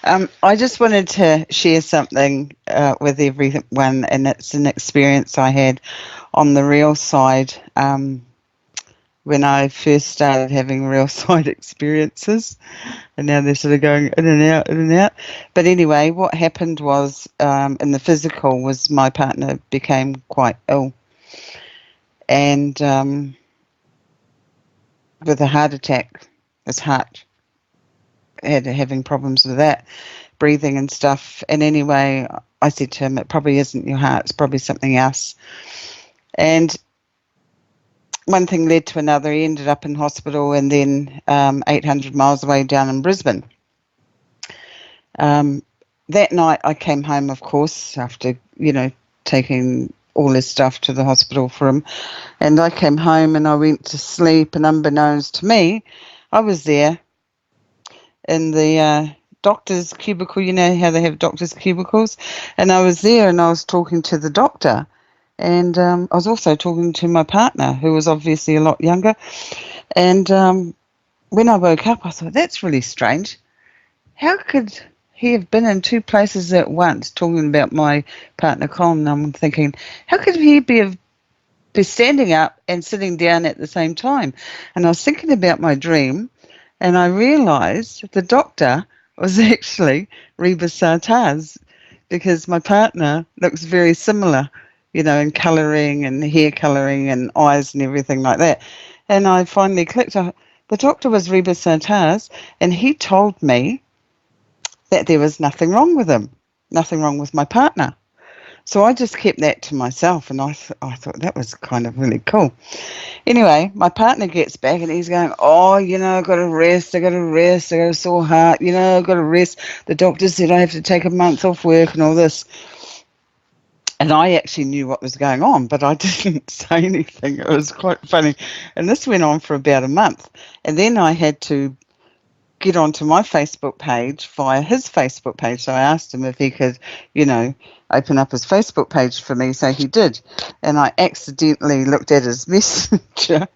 I just wanted to share something with everyone, and it's an experience I had on the real side when I first started having real side experiences, and now they're sort of going in and out, in and out. But anyway, what happened was in the physical was my partner became quite ill, and with a heart attack, his heart had having problems with that, breathing and stuff. And anyway, I said to him, it probably isn't your heart, it's probably something else. And one thing led to another. He ended up in hospital, and then 800 miles away down in Brisbane. That night I came home, of course, after, taking all his stuff to the hospital for him. And I came home and I went to sleep, and unbeknownst to me, I was there in the doctor's cubicle. You know how they have doctor's cubicles? And I was there and I was talking to the doctor. And I was also talking to my partner, who was obviously a lot younger. And when I woke up, I thought, that's really strange. How could he have been in two places at once, talking about my partner, Colin? And I'm thinking, how could he be standing up and sitting down at the same time? And I was thinking about my dream, and I realised the doctor was actually Rebisar, because my partner looks very similar, in colouring and hair colouring and eyes and everything like that. And I finally clicked. The doctor was Rebisar, and he told me that there was nothing wrong with him, nothing wrong with my partner. So I just kept that to myself, and I thought that was kind of really cool. Anyway, my partner gets back and he's going, oh, I've got to rest, I got a sore heart, I've got to rest. The doctor said I have to take a month off work and all this. And I actually knew what was going on, but I didn't say anything. It was quite funny. And this went on for about a month. And then I had to get onto my Facebook page via his Facebook page. So I asked him if he could, open up his Facebook page for me. So he did. And I accidentally looked at his messenger,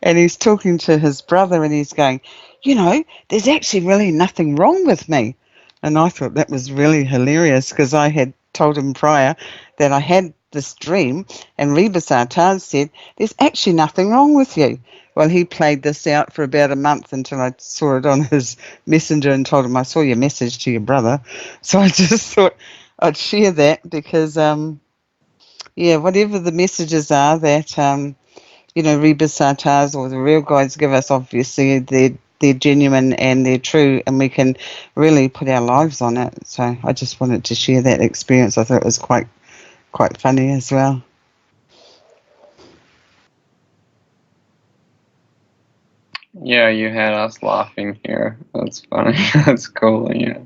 and he's talking to his brother, and he's going, there's actually really nothing wrong with me. And I thought that was really hilarious, because I had told him prior that I had this dream, and Rebisar said, there's actually nothing wrong with you. Well, he played this out for about a month until I saw it on his messenger and told him, I saw your message to your brother. So I just thought I'd share that, because, whatever the messages are that, Rebisar or the real guides give us, obviously they're genuine and they're true, and we can really put our lives on it. So I just wanted to share that experience. I thought it was quite funny as well. Yeah, you had us laughing here. That's funny. That's cool. Yeah.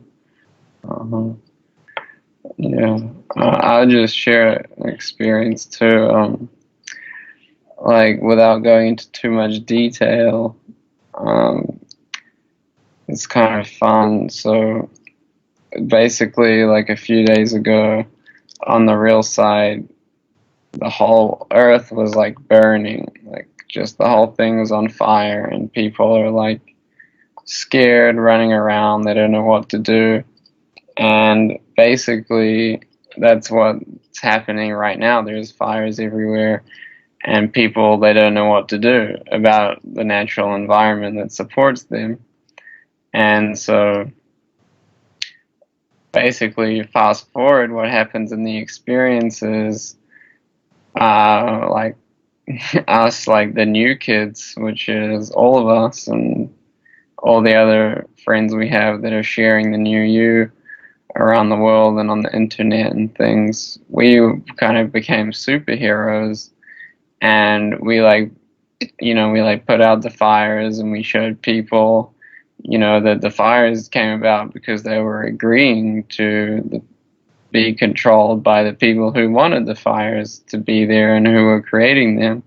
Yeah. I'll just share an experience too. Without going into too much detail, it's kind of fun. So basically, like a few days ago, on the real side, the whole earth was like burning, like just the whole thing was on fire, and people are like scared, running around, they don't know what to do. And basically that's what's happening right now. There's fires everywhere, and people, they don't know what to do about the natural environment that supports them. And so basically, fast forward, what happens in the experience is like us, like the new kids, which is all of us and all the other friends we have that are sharing the new you around the world and on the internet and things, we kind of became superheroes, and we put out the fires, and we showed people, that the fires came about because they were agreeing to be controlled by the people who wanted the fires to be there and who were creating them.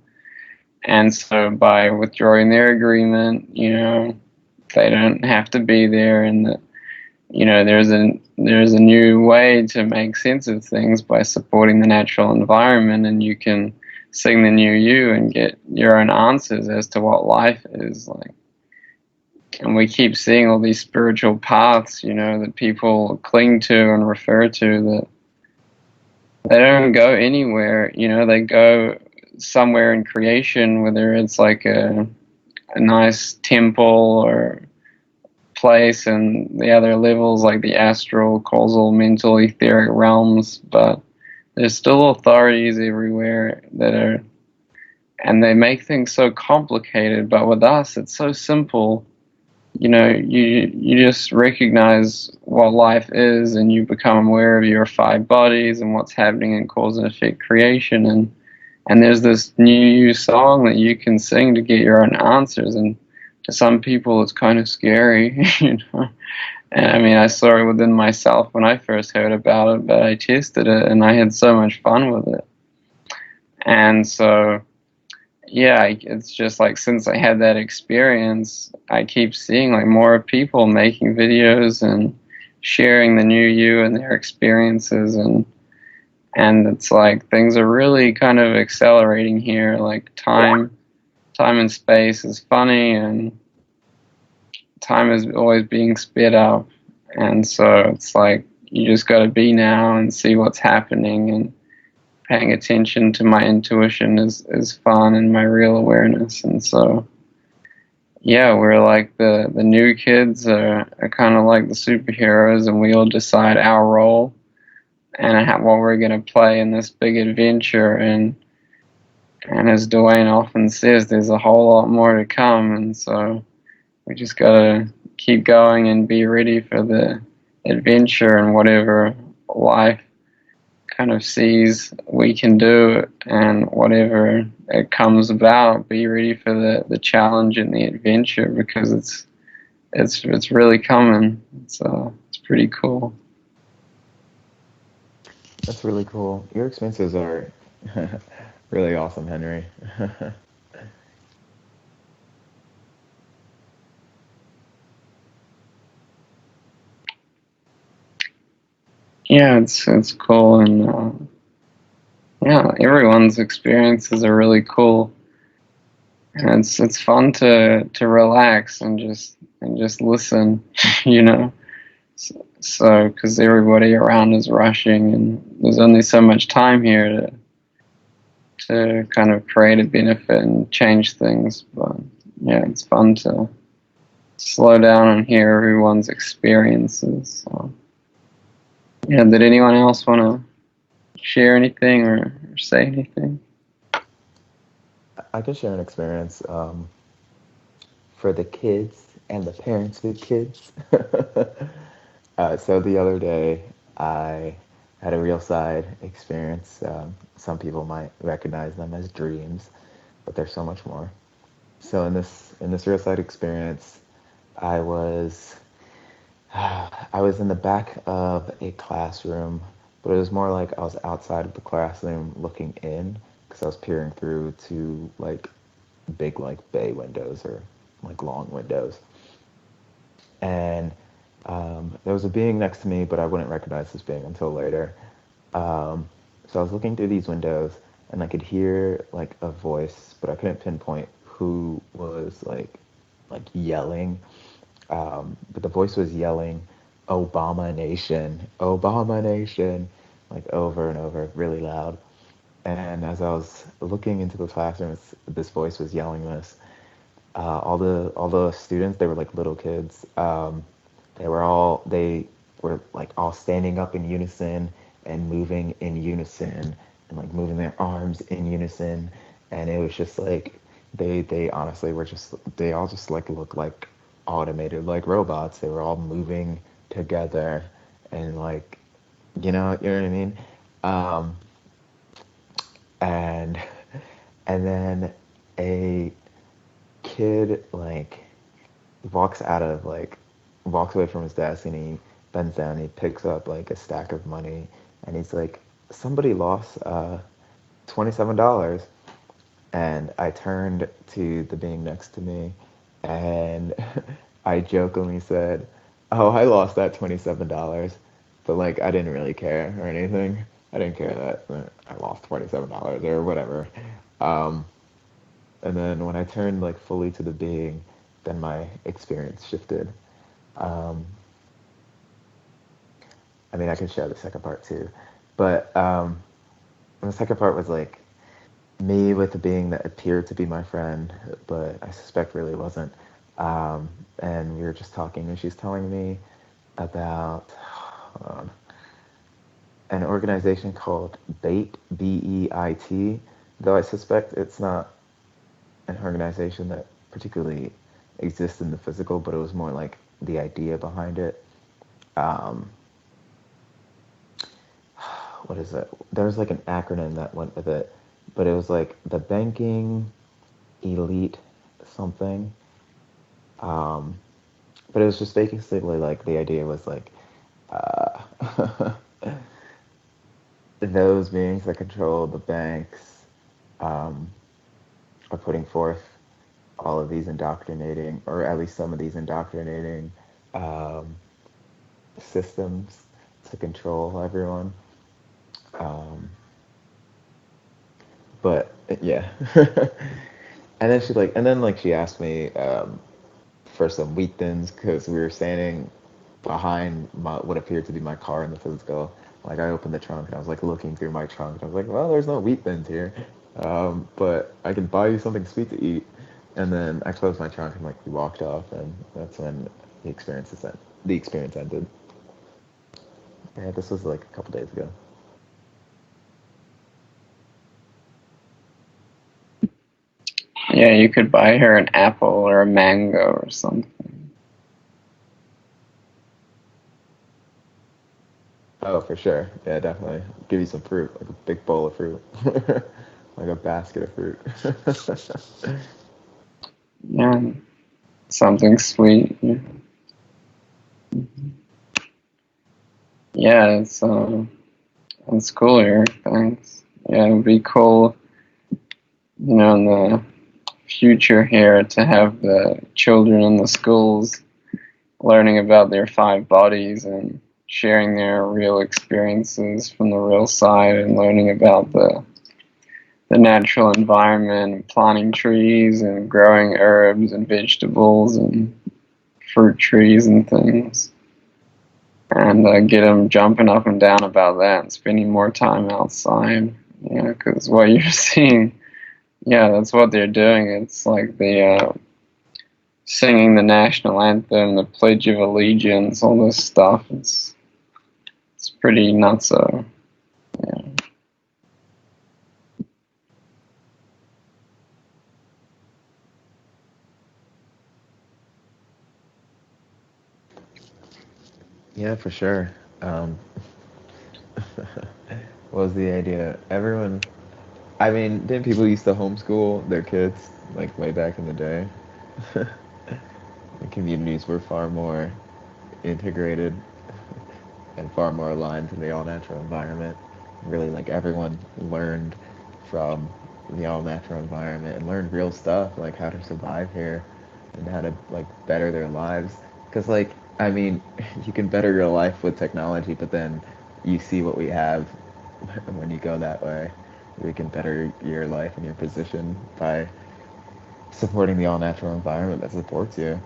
And so by withdrawing their agreement, they don't have to be there, and there's a new way to make sense of things by supporting the natural environment, and you can sing the new you and get your own answers as to what life is like. and we keep seeing all these spiritual paths, that people cling to and refer to, that they don't go anywhere. They go somewhere in creation, whether it's like a nice temple or place, and the other levels like the astral, causal, mental, etheric realms. But there's still authorities everywhere and they make things so complicated. But with us, it's so simple. You just recognize what life is, and you become aware of your five bodies and what's happening in cause and effect creation. And there's this new song that you can sing to get your own answers. And to some people, it's kind of scary, And I mean, I saw it within myself when I first heard about it, but I tested it and I had so much fun with it. And so, yeah, it's just like since I had that experience, I keep seeing like more people making videos and sharing the new you and their experiences, and it's like things are really kind of accelerating here. Like time and space is funny, and time is always being sped up, and so it's like you just got to be now and see what's happening, and paying attention to my intuition is fun, and my real awareness. And so, yeah, we're like the new kids are kind of like the superheroes, and we all decide our role and what we're going to play in this big adventure. And as Dwayne often says, there's a whole lot more to come, and so we just got to keep going and be ready for the adventure and whatever life kind of sees we can do, and whatever it comes about, be ready for the challenge and the adventure, because it's really coming. It's pretty cool. That's really cool. Your experiences are really awesome, Henry. Yeah, it's cool, and yeah, everyone's experiences are really cool, and it's fun to relax and just listen, you know. So, because everybody around is rushing, and there's only so much time here to kind of create a benefit and change things. But yeah, it's fun to slow down and hear everyone's experiences. So, yeah, did anyone else want to share anything or say anything? I can share an experience for the kids and the parents with kids. So the other day, I had a real side experience. Some people might recognize them as dreams, but there's so much more. So in this real side experience, I was I was in the back of a classroom, but it was more like I was outside of the classroom looking in, because I was peering through to like big like bay windows or like long windows. And there was a being next to me, but I wouldn't recognize this being until later. So I was looking through these windows, and I could hear like a voice, but I couldn't pinpoint who was like yelling. But the voice was yelling, "Obama Nation, Obama Nation," like over and over, really loud. And as I was looking into the classroom, this voice was yelling this. All the students, they were like little kids. They were like all standing up in unison and moving in unison and like moving their arms in unison. And it was just like they honestly were just they all just like looked like automated like robots. They were all moving together and like you know what I mean. Um, and and then a kid like walks away from his desk, and he bends down and he picks up like a stack of money, and he's like, somebody lost $27. And I turned to the being next to me, and I jokingly said, "Oh, I lost that $27." But like I didn't really care or anything. I didn't care that I lost $27 or whatever. um, and then when I turned like fully to the being, then my experience shifted. Um, I mean, I can share the second part too, but the second part was like me with a being that appeared to be my friend, but I suspect really wasn't. And we were just talking, and she's telling me about an organization called BEIT, BEIT, though I suspect it's not an organization that particularly exists in the physical, but it was more like the idea behind it. Um, what is it? There was like an acronym that went with it, but it was like the banking elite something. Um, but it was just basically like the idea was like uh, those beings that control the banks um, are putting forth all of these indoctrinating, or at least some of these indoctrinating um, systems to control everyone. Um, but yeah, and then like she asked me for some wheat thins because we were standing behind what appeared to be my car in the physical. Like I opened the trunk and I was like looking through my trunk and I was like, well, there's no wheat thins here, but I can buy you something sweet to eat. And then I closed my trunk and like we walked off, and that's when the experience ended. Yeah, this was like a couple days ago. Yeah, you could buy her an apple or a mango or something. Oh, for sure. Yeah, definitely. Give you some fruit, like a big bowl of fruit, like a basket of fruit. Yeah, something sweet. Yeah, yeah it's cool here. Thanks. Yeah, it'd be cool, in the future here to have the children in the schools learning about their five bodies and sharing their real experiences from the real side and learning about the natural environment and planting trees and growing herbs and vegetables and fruit trees and things. And get them jumping up and down about that and spending more time outside. Because what you're seeing, yeah, that's what they're doing. It's like the singing the national anthem, the Pledge of Allegiance, all this stuff. It's pretty nutso. Yeah. Yeah, for sure. What was the idea? Everyone, I mean, didn't people used to homeschool their kids like way back in the day? The communities were far more integrated and far more aligned to the all natural environment. Really, like everyone learned from the all natural environment and learned real stuff, like how to survive here and how to like better their lives. Because, like, I mean, you can better your life with technology, but then you see what we have when you go that way. We can better your life and your position by supporting the all natural environment that supports you.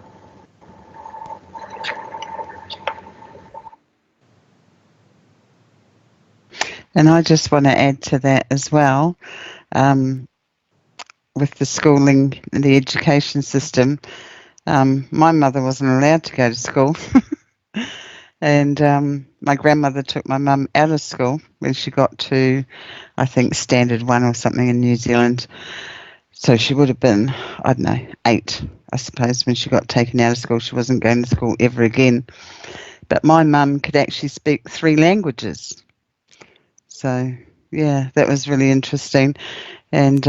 And I just want to add to that as well, um, with the schooling and the education system. My mother wasn't allowed to go to school. And my grandmother took my mum out of school when she got to, I think, standard one or something in New Zealand. So she would have been, I don't know, 8, I suppose, when she got taken out of school. She wasn't going to school ever again. But my mum could actually speak 3 languages. So, yeah, that was really interesting. And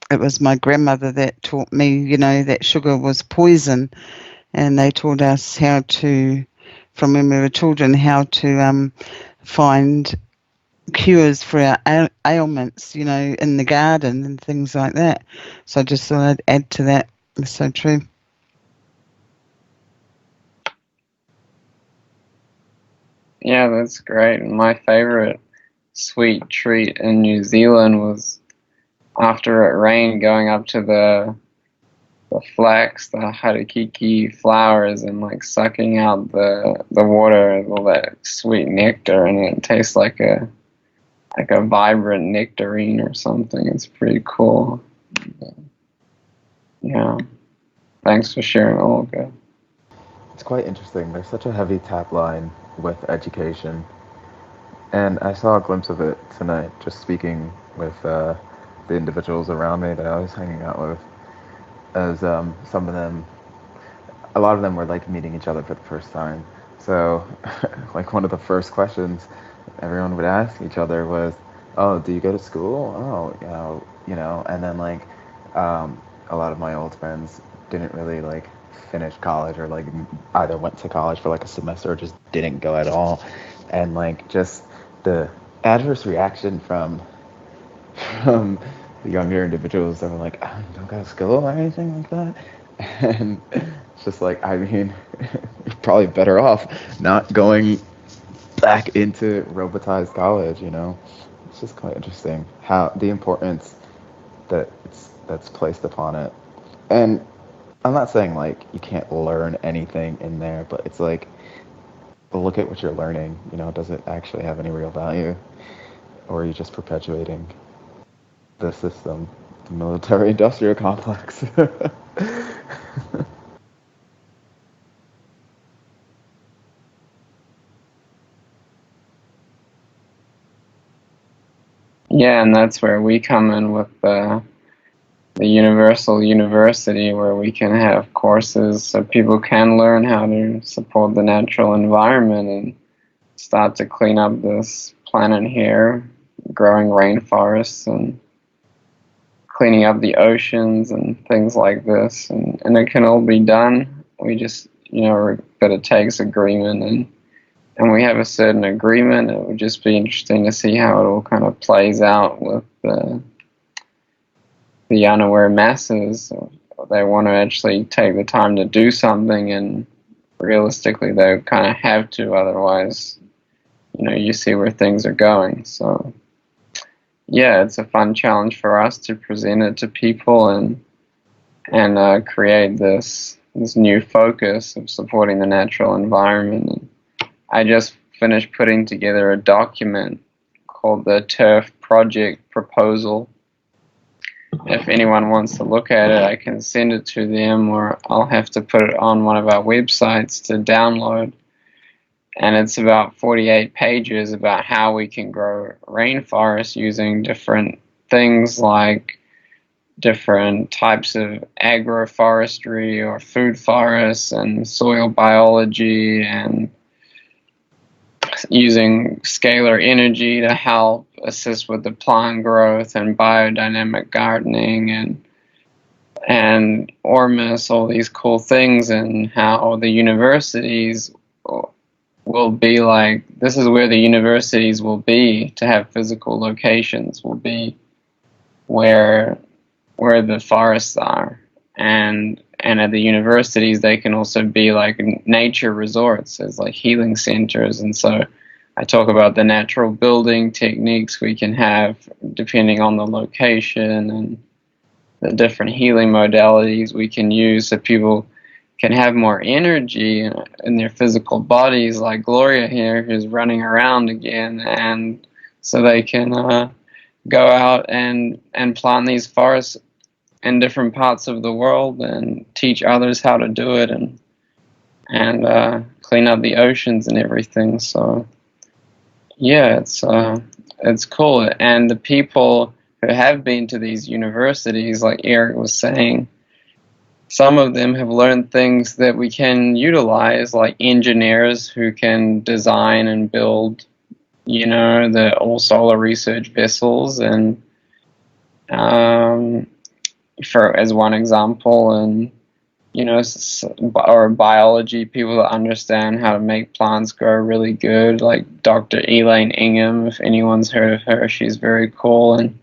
it was my grandmother that taught me, that sugar was poison. And they taught us how to, from when we were children, how to find cures for our ailments, in the garden and things like that. So I just thought I'd add to that. It's so true. Yeah, that's great. My favorite sweet treat in New Zealand was after it rained going up to the the flax, the harakiki flowers, and like sucking out the water, all that sweet nectar, and it tastes like a vibrant nectarine or something. It's pretty cool. Yeah. Thanks for sharing, Olga. It's quite interesting. There's such a heavy tap line with education, and I saw a glimpse of it tonight, just speaking with the individuals around me that I was hanging out with. As some of them, a lot of them were like meeting each other for the first time. So, like one of the first questions everyone would ask each other was, "Oh, do you go to school? Oh, and then like a lot of my old friends didn't really like finish college or like either went to college for like a semester or just didn't go at all, and like just the adverse reaction from the younger individuals that were like, oh, you don't go to school or anything like that. And it's just like, I mean, you're probably better off not going back into robotized college, you know? It's just quite interesting how the importance that's placed upon it. And I'm not saying like you can't learn anything in there, but it's like, look at what you're learning, you know, does it actually have any real value? Or are you just perpetuating the system, the military industrial complex? Yeah, and that's where we come in with the universal university, where we can have courses so people can learn how to support the natural environment and start to clean up this planet here, growing rainforests and cleaning up the oceans and things like this. And it can all be done. We just, but it takes agreement, and we have a certain agreement. It would just be interesting to see how it all kind of plays out with the unaware masses. They want to actually take the time to do something, and realistically they kind of have to, otherwise you see where things are going. So yeah, it's a fun challenge for us to present it to people and create this new focus of supporting the natural environment. And I just finished putting together a document called the Turf Project Proposal. If anyone wants to look at it, I can send it to them, or I'll have to put it on one of our websites to download. And it's about 48 pages about how we can grow rainforests using different things like different types of agroforestry or food forests and soil biology, and using scalar energy to help assist with the plant growth and biodynamic gardening and Ormus, all these cool things, and how the universities will be like, this is where the universities will be, to have physical locations, will be where the forests are. And at the universities, they can also be like nature resorts, as like healing centers. And so I talk about the natural building techniques we can have depending on the location, and the different healing modalities we can use so people can have more energy in their physical bodies, like Gloria here, who's running around again, and so they can go out and plant these forests in different parts of the world and teach others how to do it, and clean up the oceans and everything. So yeah, it's cool. And the people who have been to these universities, like Erick was saying, some of them have learned things that we can utilize, like engineers who can design and build, the all solar research vessels, and for as one example, and or biology people that understand how to make plants grow really good, like Dr. Elaine Ingham. If anyone's heard of her, she's very cool, and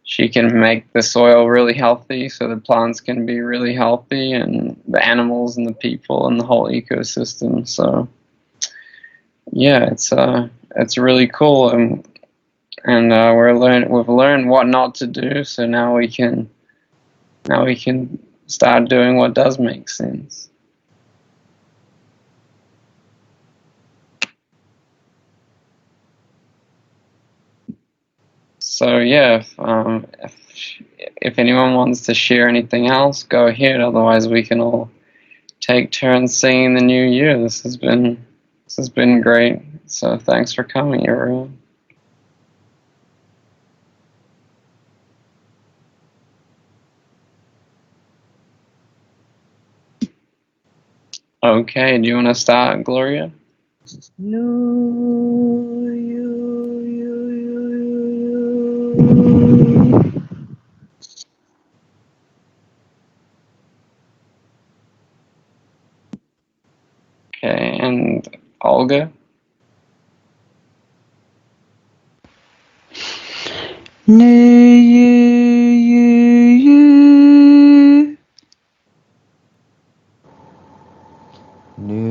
she can make the soil really healthy so the plants can be really healthy, and the animals and the people and the whole ecosystem. So yeah, it's really cool, and we've learned what not to do. So now we can start doing what does make sense. So yeah, if anyone wants to share anything else, go ahead. Otherwise, we can all take turns singing the New Year. This has been great. So thanks for coming, everyone. Okay, do you want to start, Gloria? No, you. Okay, and Olga? No, you. You.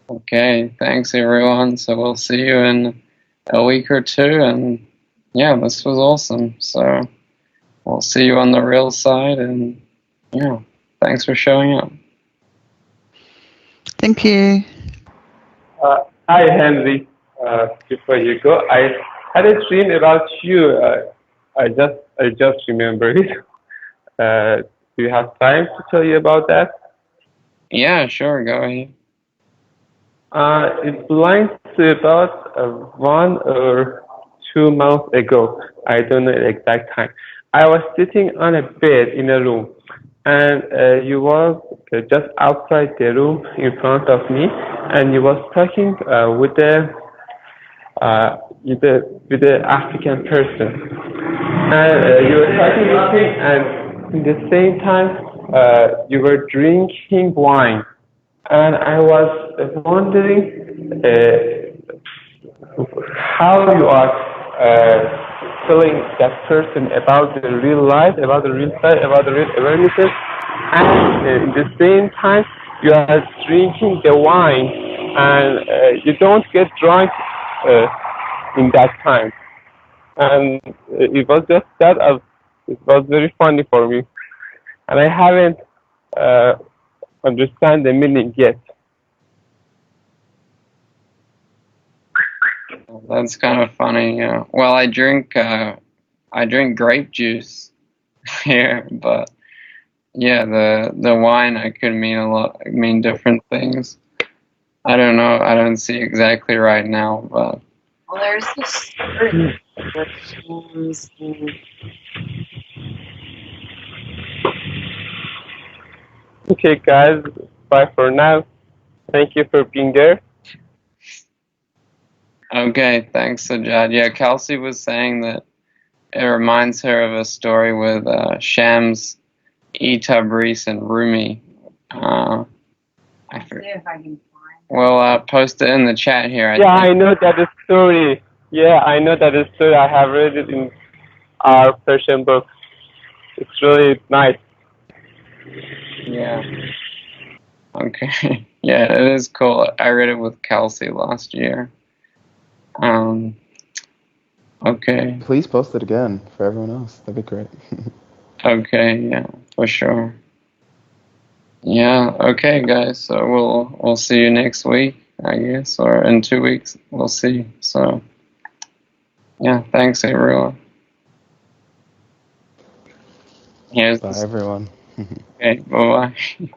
Okay, thanks everyone. So we'll see you in a week or two, and yeah, this was awesome. So we'll see you on the real side, and yeah, thanks for showing up. Thank you. Hi, Henry. Before you go, I had a dream about you. I just remembered it. Do you have time to tell you about that? Yeah, sure, go ahead. It belongs to about 1 or 2 months ago. I don't know the exact time. I was sitting on a bed in a room, and you was just outside the room in front of me, and you was talking with the African person, and you were talking with him, and in the same time you were drinking wine, and I was wondering how you are telling that person about the real life, about the real side, about the real awarenesses, and in the same time you are drinking the wine, and you don't get drunk in that time. And it was just that it was very funny for me, and I haven't understand the meaning yet. That's kind of funny. Yeah. Well, I drink grape juice here, but yeah, the wine I could mean different things. I don't know. I don't see exactly right now, but Well, there's this certain rituals and Okay, guys, bye for now. Thank you for being there. okay. Thanks, Sajad. Yeah, Kelsey was saying that it reminds her of a story with Shams, Tabriz, and Rumi. I forget. see if I can find it. Well, post it in the chat here. Yeah, I know that story. Yeah, I know that story. I have read it in our Persian book. It's really nice. Yeah. Okay. Yeah, it is cool. I read it with Kelsey last year. Okay. Please post it again for everyone else. That'd be great. Okay, yeah, for sure. Yeah, okay guys, so we'll see you next week, I guess, or in 2 weeks. We'll see. So yeah, thanks everyone. Here's Bye, everyone. okay, bye bye.